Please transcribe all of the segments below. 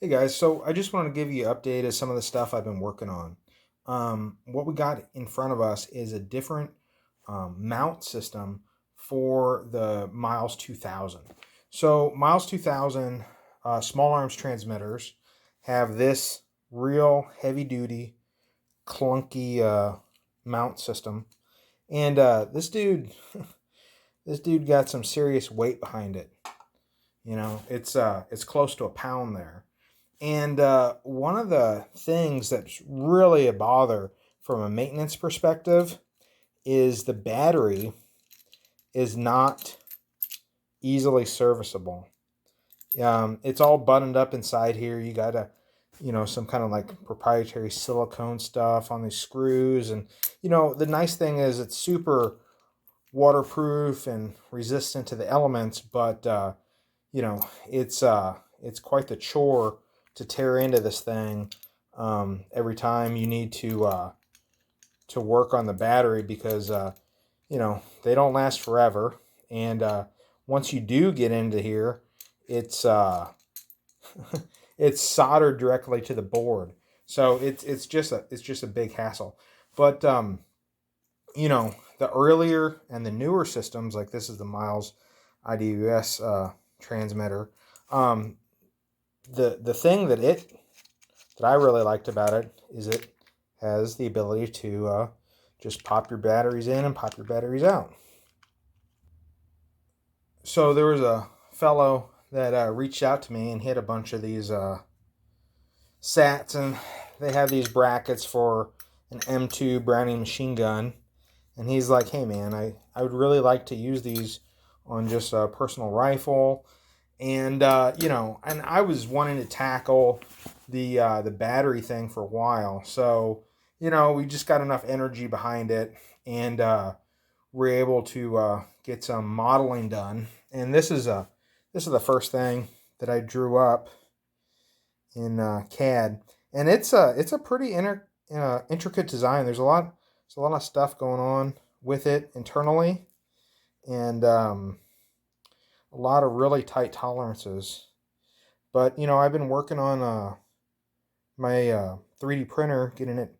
Hey guys, so I just wanted to give you an update of some of the stuff I've been working on. What we got in front of us is a different mount system for the M.I.L.E.S 2000. So M.I.L.E.S 2000 small arms transmitters have this real heavy duty, clunky mount system, and this dude got some serious weight behind it. It's close to a pound there. And one of the things that's really a bother from a maintenance perspective is the battery is not easily serviceable. It's all buttoned up inside here. You got some kind of like proprietary silicone stuff on these screws. And, the nice thing is it's super waterproof and resistant to the elements, but, you know, it's quite the chore to tear into this thing every time you need to work on the battery because they don't last forever, and once you do get into here, it's it's soldered directly to the board, so it's just a big hassle. But the earlier and the newer systems, like this is the M.I.L.E.S IDUS transmitter. Um, the thing that I really liked about it is it has the ability to just pop your batteries in and pop your batteries out. So there was a fellow that reached out to me and hit a bunch of these SATs, and they have these brackets for an M2 Browning machine gun. And he's like, hey man, I would really like to use these on just a personal rifle. And and I was wanting to tackle the battery thing for a while. So, we just got enough energy behind it, and we're able to get some modeling done. And this is the first thing that I drew up in CAD, and it's a pretty intricate design. There's a lot of stuff going on with it internally, and a lot of really tight tolerances. But I've been working on my 3D printer, getting it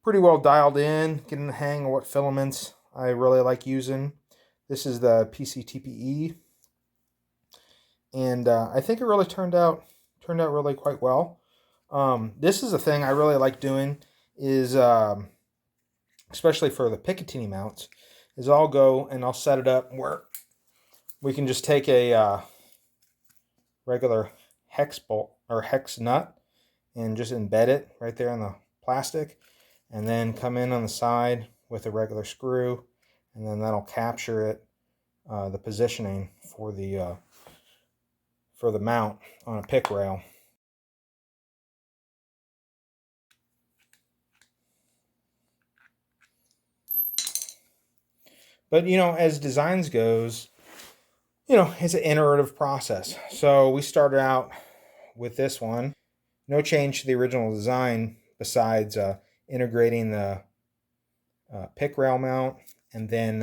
pretty well dialed in, getting the hang of what filaments I really like using. This is the PCTPE, and I think it really turned out really quite well. This is a thing I really like doing is especially for the Picatinny mounts, is I'll go and I'll set it up where we can just take a regular hex bolt or hex nut and just embed it right there in the plastic, and then come in on the side with a regular screw, and then that'll capture it, the positioning for the mount on a pick rail. But as designs goes, it's an iterative process. So we started out with this one. No change to the original design besides integrating the pick rail mount, and then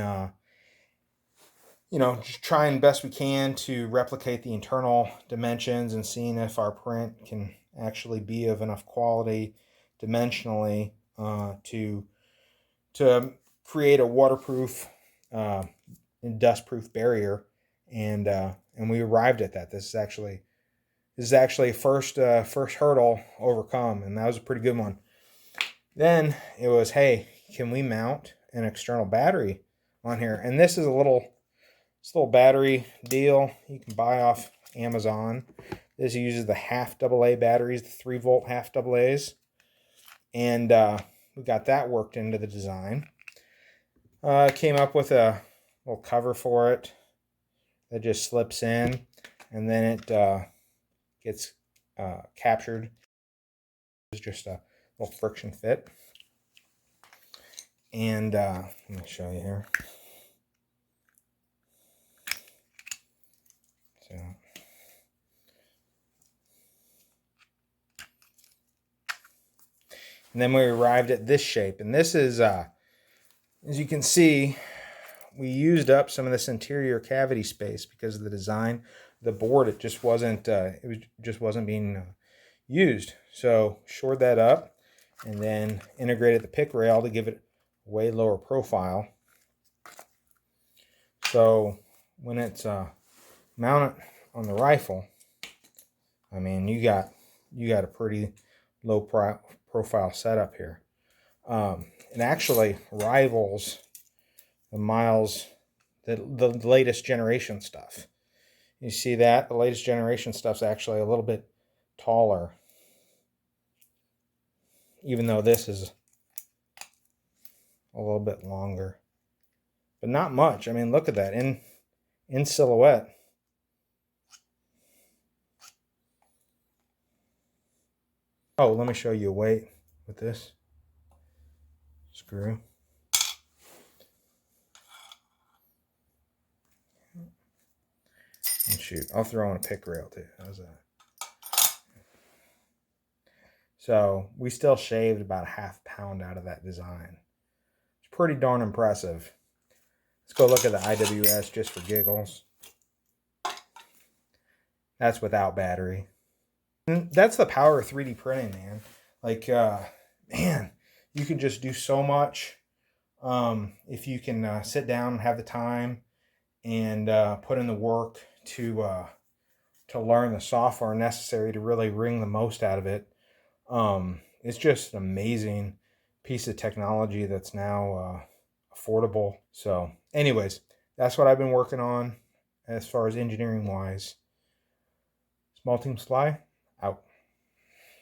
just trying best we can to replicate the internal dimensions and seeing if our print can actually be of enough quality dimensionally to create a waterproof and dustproof barrier, and we arrived at that. This is actually first hurdle overcome, and that was a pretty good one. Then it was, hey, can we mount an external battery on here? And this little battery deal you can buy off Amazon. This uses the half AA batteries, the 3-volt half AA's, and we got that worked into the design. Came up with a little cover for it that just slips in, and then it gets captured. It's just a little friction fit. And let me show you here. So, and then we arrived at this shape, and this is, as you can see, we used up some of this interior cavity space because of the design. The board, it just wasn't being used. So shored that up and then integrated the pick rail to give it a way lower profile. So when it's mounted on the rifle, I mean, you got a pretty low profile setup here. It actually rivals the M.I.L.E.S, the latest generation stuff. You see that? The latest generation stuff's actually a little bit taller, even though this is a little bit longer. But not much. I mean, look at that. In silhouette. Oh, let me show you a weight with this screw. And shoot, I'll throw in a pick rail too. How's that? So we still shaved about a half pound out of that design. It's pretty darn impressive. Let's go look at the IWS just for giggles. That's without battery. And that's the power of 3D printing, man. Like, man, you can just do so much if you can sit down and have the time and put in the work to learn the software necessary to really wring the most out of it. It's just an amazing piece of technology that's now affordable. So anyways, that's what I've been working on as far as engineering wise. Small Team Sly, out.